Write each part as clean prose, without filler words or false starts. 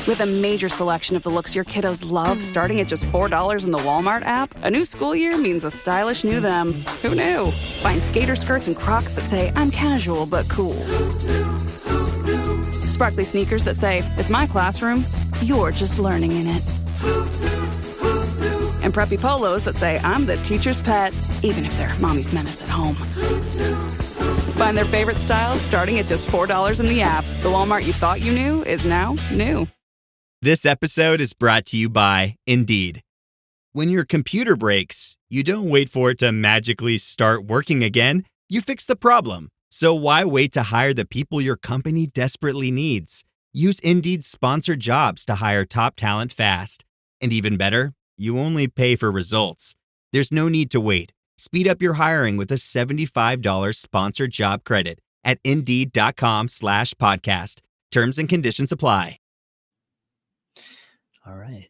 With a major selection of the looks your kiddos love starting at just $4 in the Walmart app, a new school year means a stylish new them. Who knew? Find skater skirts and Crocs that say, I'm casual but cool. Sparkly sneakers that say, it's my classroom, you're just learning in it. And preppy polos that say, I'm the teacher's pet, even if they're mommy's menace at home. Find their favorite styles starting at just $4 in the app. The Walmart you thought you knew is now new. This episode is brought to you by Indeed. When your computer breaks, you don't wait for it to magically start working again. You fix the problem. So why wait to hire the people your company desperately needs? Use Indeed's sponsored jobs to hire top talent fast. And even better, you only pay for results. There's no need to wait. Speed up your hiring with a $75 sponsored job credit at Indeed.com/podcast. Terms and conditions apply. All right.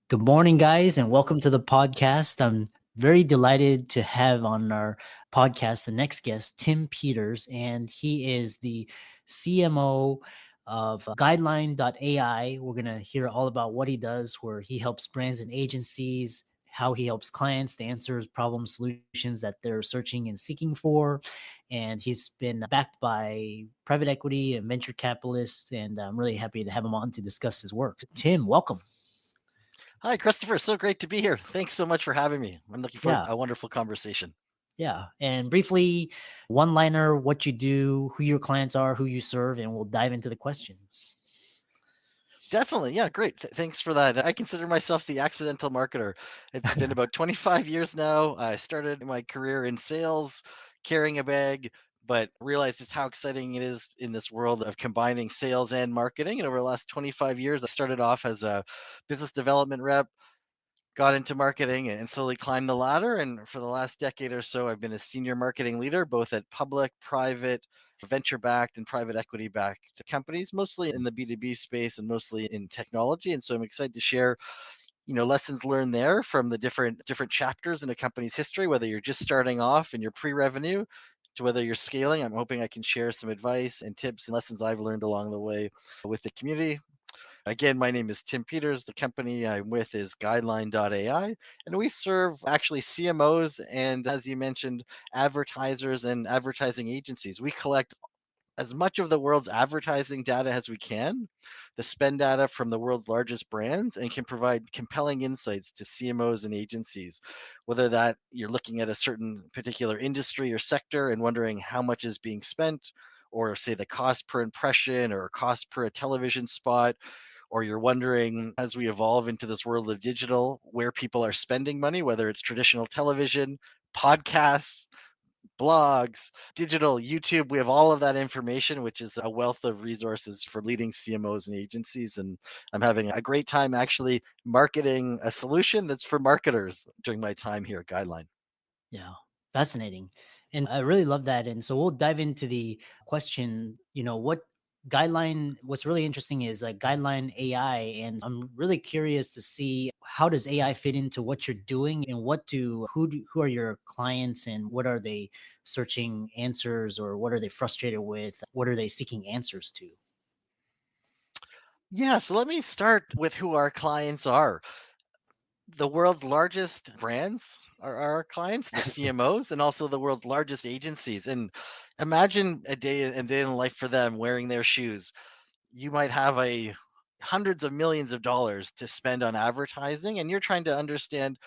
Good morning, guys, and welcome to the podcast. I'm very delighted to have on our podcast the next guest, Tim Peters, and he is the CMO of Guideline AI. We're going to hear all about what he does, where he helps brands and agencies, how he helps clients to answer problem solutions that they're searching and seeking for. And he's been backed by private equity and venture capitalists, and I'm really happy to have him on to discuss his work. Tim, welcome. Hi, Christopher. So great to be here. Thanks so much for having me. I'm looking for a wonderful conversation. Yeah. And briefly, one-liner, what you do, who your clients are, who you serve, and we'll dive into the questions. Definitely. Yeah, great. Thanks for that. I consider myself the accidental marketer. It's been about 25 years now. I started my career in sales, carrying a bag, but realized just how exciting it is in this world of combining sales and marketing. And over the last 25 years, I started off as a business development rep, got into marketing and slowly climbed the ladder. And for the last decade or so, I've been a senior marketing leader, both at public, private, venture-backed and private equity-backed companies, mostly in the B2B space and mostly in technology. And so I'm excited to share, lessons learned there from the different chapters in a company's history, whether you're just starting off and you're pre-revenue to whether you're scaling. I'm hoping I can share some advice and tips and lessons I've learned along the way with the community. Again, my name is Tim Peters. The company I'm with is Guideline AI, and we serve actually CMOs and, as you mentioned, advertisers and advertising agencies. We collect as much of the world's advertising data as we can, the spend data from the world's largest brands, and can provide compelling insights to CMOs and agencies, whether that you're looking at a certain particular industry or sector and wondering how much is being spent, or say the cost per impression or cost per a television spot, or you're wondering, as we evolve into this world of digital, where people are spending money, whether it's traditional television, podcasts, blogs, digital, YouTube. We have all of that information, which is a wealth of resources for leading CMOs and agencies. And I'm having a great time actually marketing a solution that's for marketers during my time here at Guideline. Yeah, fascinating. And I really love that. And so we'll dive into the question, what's really interesting is like Guideline AI. And I'm really curious to see, how does AI fit into what you're doing, and who are your clients, and what are they searching answers, or what are they frustrated with? What are they seeking answers to? Yeah, so let me start with who our clients are. The world's largest brands are our clients, the CMOs, and also the world's largest agencies. And imagine a day in life for them wearing their shoes. You might have hundreds of millions of dollars to spend on advertising, and you're trying to understand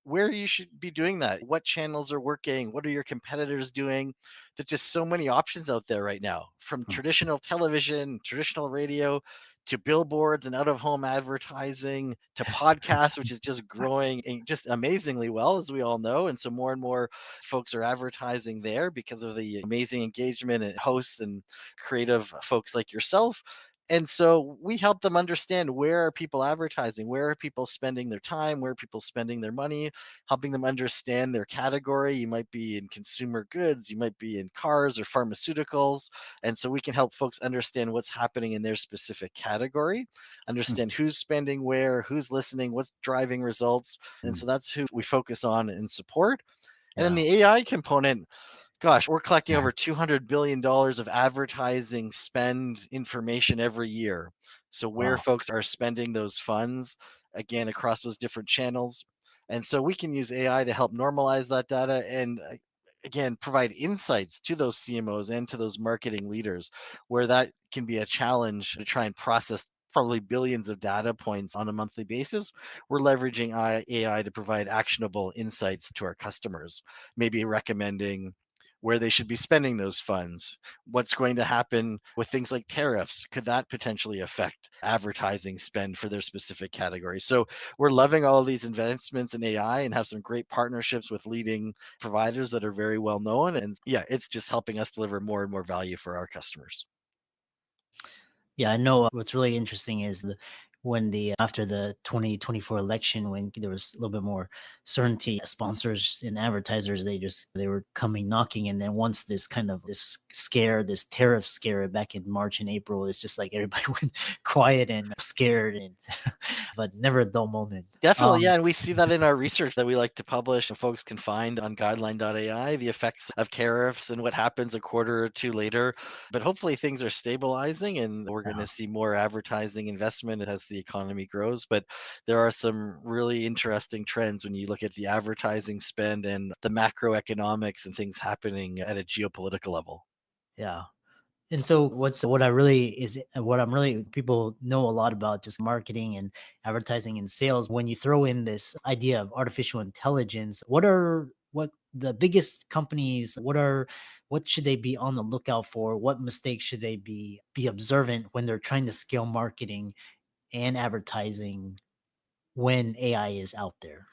where you should be doing that. What channels are working? What are your competitors doing? There's just so many options out there right now, from traditional television, traditional radio, to billboards and out of home advertising, to podcasts, which is just growing just amazingly well, as we all know. And so more and more folks are advertising there because of the amazing engagement and hosts and creative folks like yourself. And so we help them understand, where are people advertising, where are people spending their time, where are people spending their money, helping them understand their category. You might be in consumer goods, you might be in cars or pharmaceuticals. And so we can help folks understand what's happening in their specific category, understand who's spending where, who's listening, what's driving results. And so that's who we focus on and support. And then the AI component, gosh, we're collecting over $200 billion of advertising spend information every year. So where Wow. folks are spending those funds, again, across those different channels. And so we can use AI to help normalize that data and again, provide insights to those CMOs and to those marketing leaders where that can be a challenge to try and process probably billions of data points on a monthly basis. We're leveraging AI to provide actionable insights to our customers, maybe recommending where they should be spending those funds, what's going to happen with things like tariffs. Could that potentially affect advertising spend for their specific category? So we're loving all of these advancements in AI and have some great partnerships with leading providers that are very well known. And yeah, it's just helping us deliver more and more value for our customers. Yeah, I know what's really interesting is when the after the 2024 election, when there was a little bit more certainty, sponsors and advertisers, they were coming knocking. And then once this kind of this tariff scare back in March and April, it's just like everybody went quiet and scared, and but never a dull moment. Definitely, yeah, and we see that in our research that we like to publish and folks can find on guideline.ai, the effects of tariffs and what happens a quarter or two later. But hopefully things are stabilizing and we're going Yeah. to see more advertising investment as the economy grows. But there are some really interesting trends when you look at the advertising spend and the macroeconomics and things happening at a geopolitical level. Yeah. And so what I'm really people know a lot about just marketing and advertising and sales. When you throw in this idea of artificial intelligence, what the biggest companies, what should they be on the lookout for? What mistakes should they be observant when they're trying to scale marketing and advertising when AI is out there?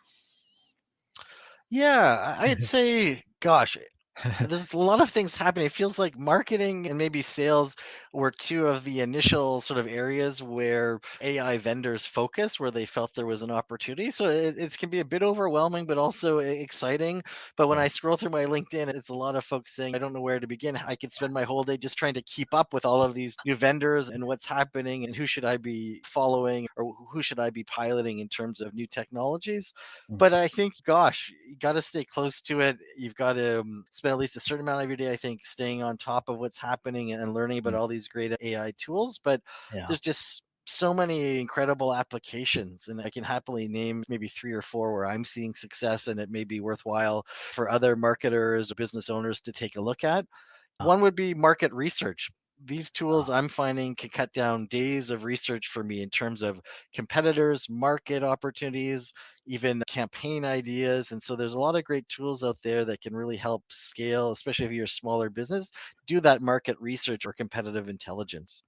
Yeah, I'd say, gosh, there's a lot of things happening. It feels like marketing and maybe sales were two of the initial sort of areas where AI vendors focus, where they felt there was an opportunity. So it can be a bit overwhelming, but also exciting. But when Yeah. I scroll through my LinkedIn, it's a lot of folks saying, I don't know where to begin. I could spend my whole day just trying to keep up with all of these new vendors and what's happening and who should I be following or who should I be piloting in terms of new technologies. Mm. But I think, gosh, you got to stay close to it. You've got to spend at least a certain amount of your day, I think, staying on top of what's happening and learning about Mm. all these great AI tools. But Yeah. there's just so many incredible applications, and I can happily name maybe three or four where I'm seeing success, and it may be worthwhile for other marketers or business owners to take a look at. Uh, One would be market research. These tools uh, I'm finding can cut down days of research for me in terms of competitors, market opportunities, even campaign ideas. And so there's a lot of great tools out there that can really help scale, especially if you're a smaller business, do that market research or competitive intelligence.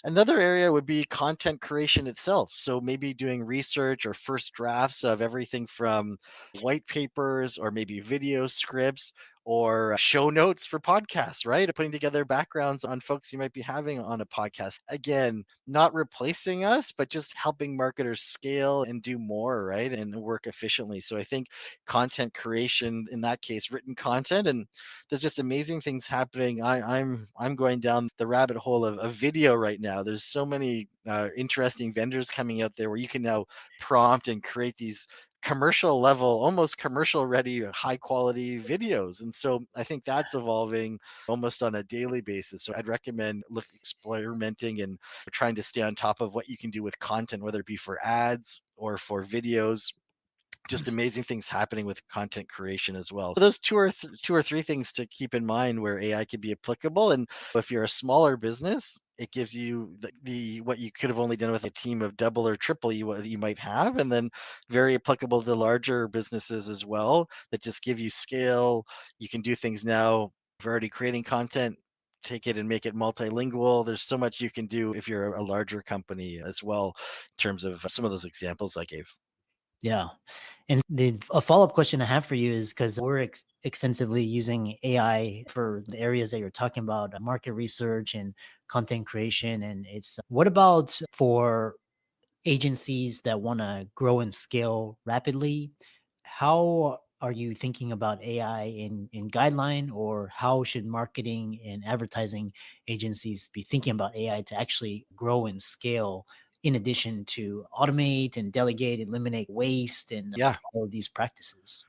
Another area would be content creation itself. So maybe doing research or first drafts of everything from white papers or maybe video scripts or show notes for podcasts, right? Putting together backgrounds on folks you might be having on a podcast. Again, not replacing us, but just helping marketers scale and do more, right? And work efficiently. So I think content creation, in that case, written content, and there's just amazing things happening. I'm going down the rabbit hole of video right now. There's so many interesting vendors coming out there where you can now prompt and create these commercial level, almost commercial ready, high quality videos. And so I think that's evolving almost on a daily basis. So I'd recommend experimenting and trying to stay on top of what you can do with content, whether it be for ads or for videos. Just amazing things happening with content creation as well. So those two or three things to keep in mind where AI could be applicable. And if you're a smaller business, it gives you the what you could have only done with a team of double or triple what you might have, and then very applicable to larger businesses as well that just give you scale. You can do things now. If you're already creating content, take it and make it multilingual. There's so much you can do if you're a larger company as well, in terms of some of those examples I gave. yeah. And a follow-up question I have for you is because we're extensively using AI for the areas that you're talking about, market research and content creation. And it's what about for agencies that want to grow and scale rapidly? How are you thinking about AI in guideline, or how should marketing and advertising agencies be thinking about AI to actually grow and scale in addition to automate and delegate, eliminate waste and Yeah. all of these practices?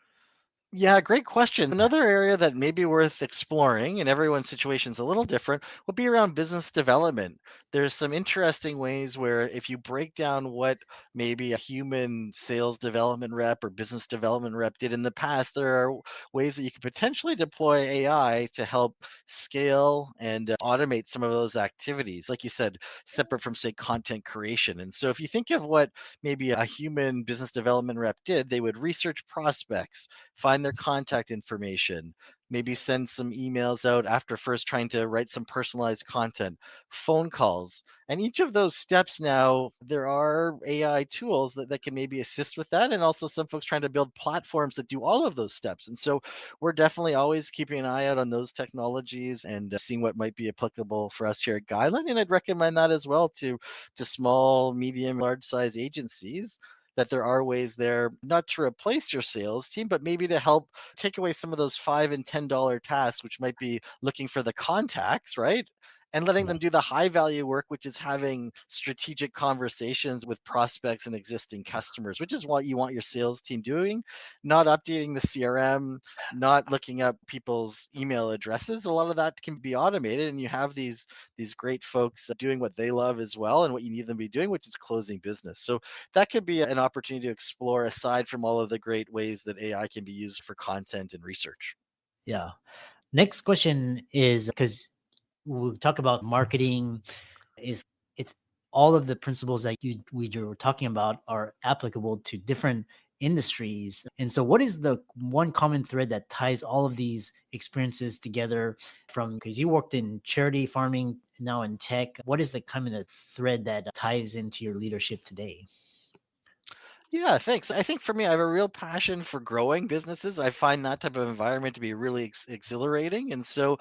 Yeah, great question. Another area that may be worth exploring, and everyone's situation is a little different, would be around business development. There's some interesting ways where if you break down what maybe a human sales development rep or business development rep did in the past, there are ways that you could potentially deploy AI to help scale and automate some of those activities. Like you said, separate from, say, content creation. And so if you think of what maybe a human business development rep did, they would research prospects, find their contact information, maybe send some emails out after first trying to write some personalized content, phone calls. And each of those steps now, there are AI tools that can maybe assist with that. And also some folks trying to build platforms that do all of those steps. And so we're definitely always keeping an eye out on those technologies and seeing what might be applicable for us here at Guideline. And I'd recommend that as well to small, medium, large size agencies, that there are ways there not to replace your sales team, but maybe to help take away some of those $5 and $10 tasks, which might be looking for the contacts, right? And letting Yeah. them do the high value work, which is having strategic conversations with prospects and existing customers, which is what you want your sales team doing, not updating the CRM, not looking up people's email addresses. A lot of that can be automated, and you have these great folks doing what they love as well and what you need them to be doing, which is closing business. So that could be an opportunity to explore aside from all of the great ways that AI can be used for content and research. Yeah. Next question is, because we talk about marketing, is it's all of the principles that we were talking about are applicable to different industries. And so what is the one common thread that ties all of these experiences together, from, because you worked in charity farming, now in tech? What is the common thread that ties into your leadership today? Yeah, thanks. I think for me, I have a real passion for growing businesses. I find that type of environment to be really exhilarating. And so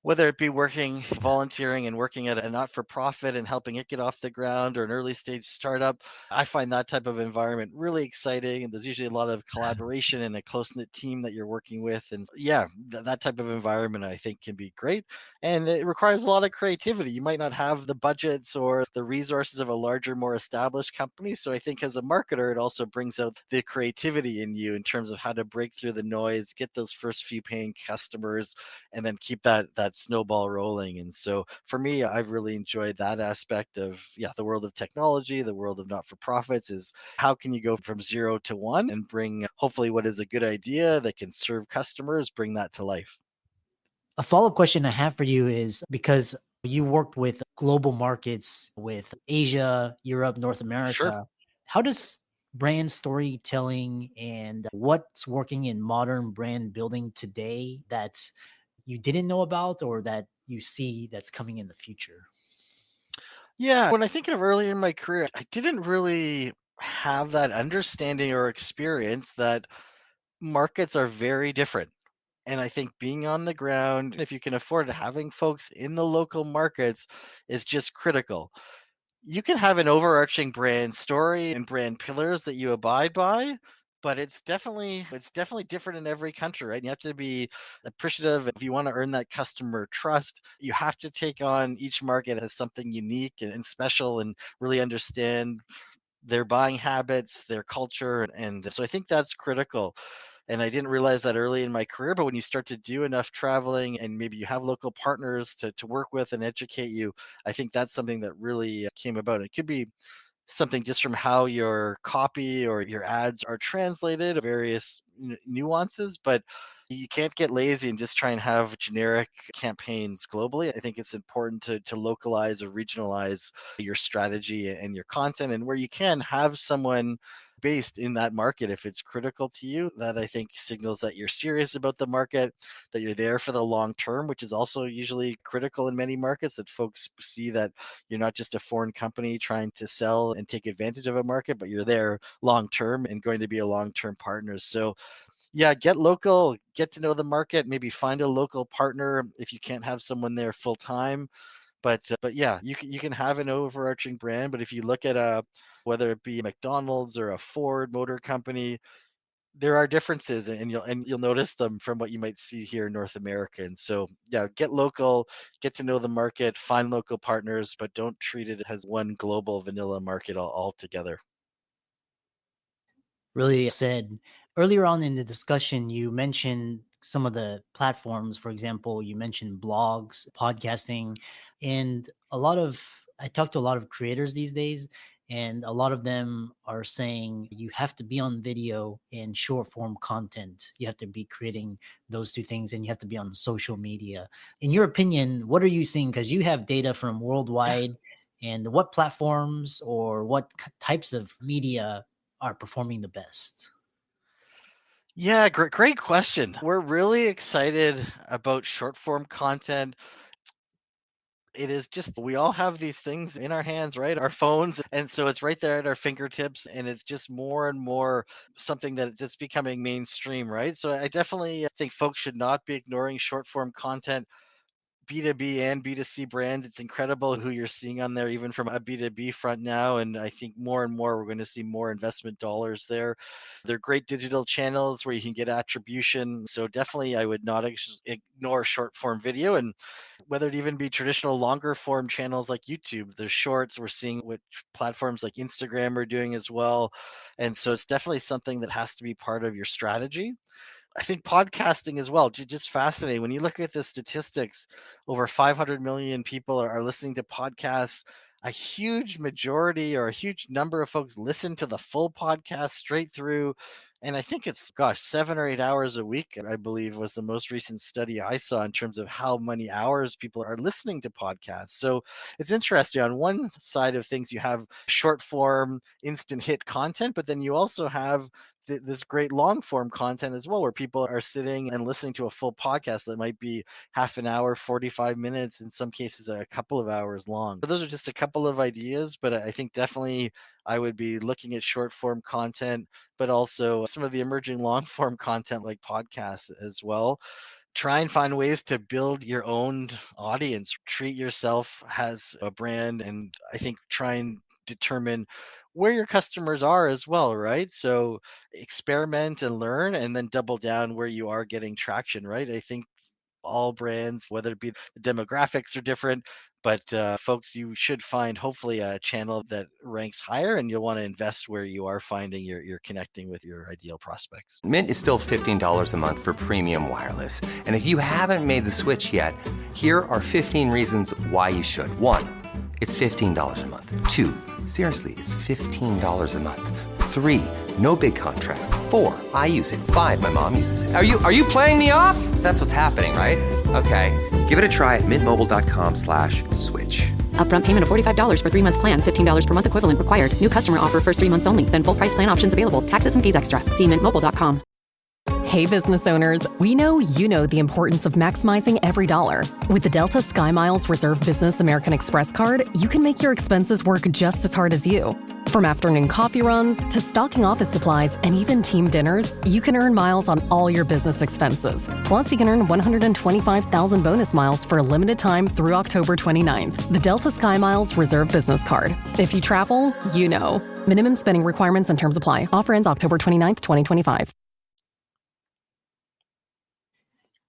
whether it be working, volunteering, and working at a not for profit and helping it get off the ground, or an early stage startup, I find that type of environment really exciting. And there's usually a lot of collaboration and a close knit team that you're working with. And yeah, that type of environment I think can be great. And it requires a lot of creativity. You might not have the budgets or the resources of a larger, more established company. So I think as a marketer, it also brings out the creativity in you in terms of how to break through the noise, get those first few paying customers, and then keep that snowball rolling. And so for me, I've really enjoyed that aspect of, yeah, the world of technology, the world of not for profits, is how can you go from 0 to 1 and bring hopefully what is a good idea that can serve customers, bring that to life. A follow-up question I have for you is, because you worked with global markets, with Asia, Europe, North Sure. America, how does brand storytelling and what's working in modern brand building today that you didn't know about, or that you see that's coming in the future? Yeah, when I think of earlier in my career, I didn't really have that understanding or experience that markets are very different. And I think being on the ground, if you can afford it, having folks in the local markets is just critical. You can have an overarching brand story and brand pillars that you abide by, but it's definitely different in every country, right? You have to be appreciative. If you want to earn that customer trust, you have to take on each market as something unique and special, and really understand their buying habits, their culture. And so I think that's critical. And I didn't realize that early in my career, but when you start to do enough traveling and maybe you have local partners to work with and educate you, I think that's something that really came about. It could be something just from how your copy or your ads are translated, various nuances, but you can't get lazy and just try and have generic campaigns globally. I think it's important to localize or regionalize your strategy and your content, and where you can have someone based in that market if it's critical to you. That I think signals that you're serious about the market, that you're there for the long term, which is also usually critical in many markets, that folks see that you're not just a foreign company trying to sell and take advantage of a market, but you're there long term and going to be a long term partner. So, yeah, get local, get to know the market, maybe find a local partner if you can't have someone there full time. But yeah, you can have an overarching brand, but if you look at a whether it be McDonald's or a Ford Motor Company, there are differences, and you'll notice them from what you might see here in North America. And so, yeah, get local, get to know the market, find local partners, but don't treat it as one global vanilla market altogether. Really said. Earlier on in the discussion, you mentioned some of the platforms. For example, you mentioned blogs, podcasting, and I talk to a lot of creators these days, and a lot of them are saying you have to be on video and short form content. You have to be creating those two things, and you have to be on social media. In your opinion, what are you seeing? Because you have data from worldwide, and what platforms or what types of media are performing the best? Yeah, great question. We're really excited about short form content. It is just, we all have these things in our hands, right? Our phones. And so it's right there at our fingertips. And it's just more and more something that it's just becoming mainstream, right? So I definitely think folks should not be ignoring short form content. B2B and B2C brands. It's incredible who you're seeing on there, even from a B2B front now. And I think more and more we're going to see more investment dollars there. They're great digital channels where you can get attribution. So definitely, I would not ignore short form video. And whether it even be traditional longer form channels like YouTube, there's shorts. We're seeing what platforms like Instagram are doing as well. And so it's definitely something that has to be part of your strategy. I think podcasting as well, just fascinating. When you look at the statistics, over 500 million people are listening to podcasts. A huge majority or a huge number of folks listen to the full podcast straight through. And I think it's, gosh, 7 or 8 hours a week, I believe was the most recent study I saw in terms of how many hours people are listening to podcasts. So it's interesting. On one side of things, you have short form, instant hit content, but then you also have this great long form content as well, where people are sitting and listening to a full podcast that might be half an hour, 45 minutes, in some cases a couple of hours long. So those are just a couple of ideas, but I think definitely I would be looking at short form content, but also some of the emerging long form content like podcasts as well. Try and find ways to build your own audience. Treat yourself as a brand, and I think try and determine where your customers are as well, right? So experiment and learn, and then double down where you are getting traction, right? I think all brands, whether it be the demographics are different, but folks, you should find hopefully a channel that ranks higher, and you'll want to invest where you are finding you're connecting with your ideal prospects. Mint is still $15 a month for premium wireless. And if you haven't made the switch yet, here are 15 reasons why you should. 1, it's $15 a month. 2, seriously, it's $15 a month. 3, no big contracts. 4, I use it. 5, my mom uses it. Are you playing me off? That's what's happening, right? Okay, give it a try at mintmobile.com/switch. Upfront payment of $45 for 3-month plan, $15 per month equivalent required. New customer offer first 3 months only. Then full price plan options available. Taxes and fees extra. See mintmobile.com. Hey, business owners, we know you know the importance of maximizing every dollar. With the Delta SkyMiles Reserve Business American Express card, you can make your expenses work just as hard as you. From afternoon coffee runs to stocking office supplies and even team dinners, you can earn miles on all your business expenses. Plus, you can earn 125,000 bonus miles for a limited time through October 29th. The Delta SkyMiles Reserve Business Card. If you travel, you know. Minimum spending requirements and terms apply. Offer ends October 29th, 2025.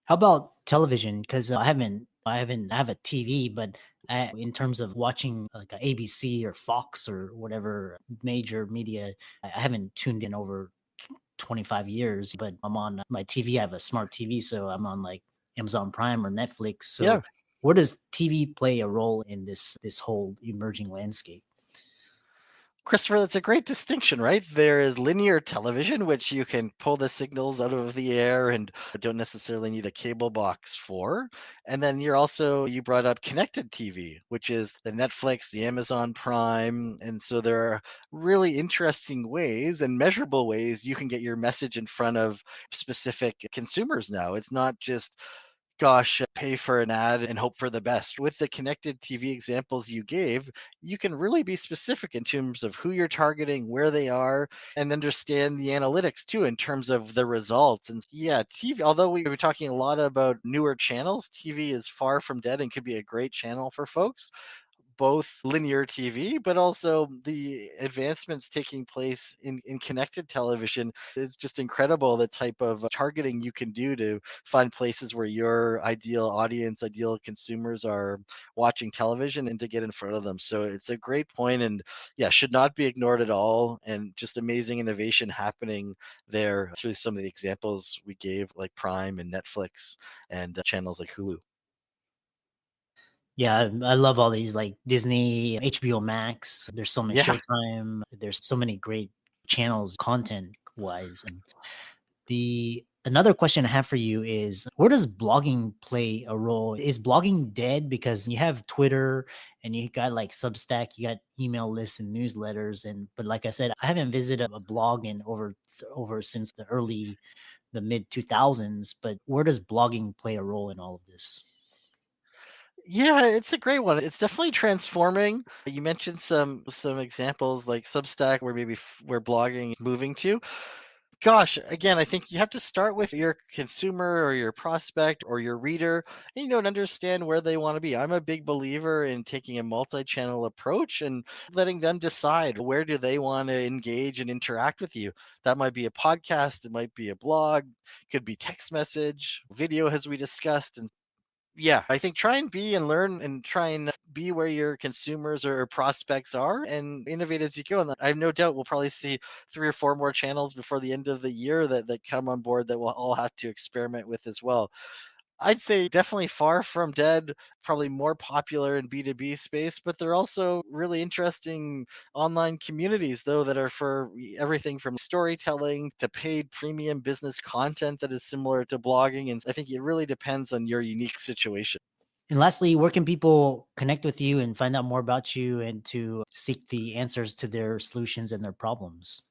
How about television? Because I have a TV, but in terms of watching like a ABC or Fox or whatever major media, I haven't tuned in over 25 years. But I'm on my TV. I have a smart TV, so I'm on like Amazon Prime or Netflix. So Yeah. where does TV play a role in this whole emerging landscape? Christopher, that's a great distinction, right? There is linear television, which you can pull the signals out of the air and don't necessarily need a cable box for. And then you brought up connected TV, which is the Netflix, the Amazon Prime. And so there are really interesting ways and measurable ways you can get your message in front of specific consumers now. It's not just, gosh, pay for an ad and hope for the best. With the connected TV examples you gave, you can really be specific in terms of who you're targeting, where they are, and understand the analytics too in terms of the results. And yeah, TV, although we were talking a lot about newer channels, TV is far from dead and could be a great channel for folks. both linear TV, but also the advancements taking place in connected television. It's just incredible the type of targeting you can do to find places where your ideal audience, ideal consumers are watching television and to get in front of them. So it's a great point, and yeah, should not be ignored at all. And just amazing innovation happening there through some of the examples we gave, like Prime and Netflix and channels like Hulu. Yeah, I love all these like Disney, HBO Max. There's so many Yeah. Showtime. There's so many great channels content wise. And the another question I have for you is where does blogging play a role? Is blogging dead because you have Twitter and you got like Substack, you got email lists and newsletters and but like I said, I haven't visited a blog in over since the mid 2000s, but where does blogging play a role in all of this? Yeah, it's a great one. It's definitely transforming. You mentioned some examples like Substack, where maybe where blogging is moving to. Gosh, again, I think you have to start with your consumer or your prospect or your reader, and, and understand where they want to be. I'm a big believer in taking a multi-channel approach and letting them decide where do they want to engage and interact with you. That might be a podcast, it might be a blog, could be text message, video, as we discussed, and yeah, I think try and be and learn and try and be where your consumers or prospects are and innovate as you go. And I have no doubt we'll probably see 3 or 4 more channels before the end of the year that come on board that we'll all have to experiment with as well. I'd say definitely far from dead, probably more popular in B2B space, but they're also really interesting online communities, though, that are for everything from storytelling to paid premium business content that is similar to blogging. And I think it really depends on your unique situation. And lastly, where can people connect with you and find out more about you and to seek the answers to their solutions and their problems?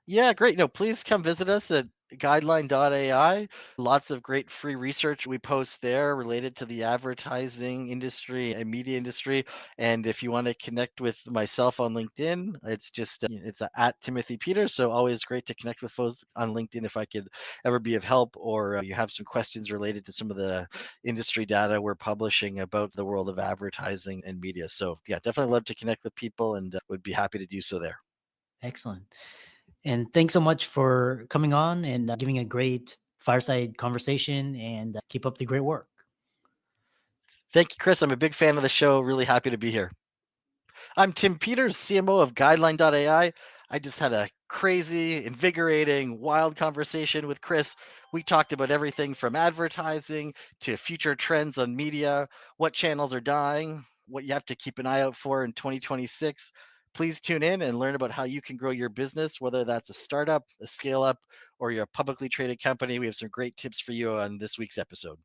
Yeah, great. No, please come visit us at guideline.ai. Lots of great free research we post there related to the advertising industry and media industry. And if you want to connect with myself on LinkedIn, it's just it's at Timothy Peters. So always great to connect with folks on LinkedIn if I could ever be of help, or you have some questions related to some of the industry data we're publishing about the world of advertising and media. So yeah, definitely love to connect with people and would be happy to do so there. Excellent. And thanks so much for coming on and giving a great fireside conversation and keep up the great work. Thank you, Chris. I'm a big fan of the show. Really happy to be here. I'm Tim Peters, CMO of Guideline AI. I just had a crazy, invigorating, wild conversation with Chris. We talked about everything from advertising to future trends on media, what channels are dying, what you have to keep an eye out for in 2026. Please tune in and learn about how you can grow your business, whether that's a startup, a scale up, or you're a publicly traded company. We have some great tips for you on this week's episode.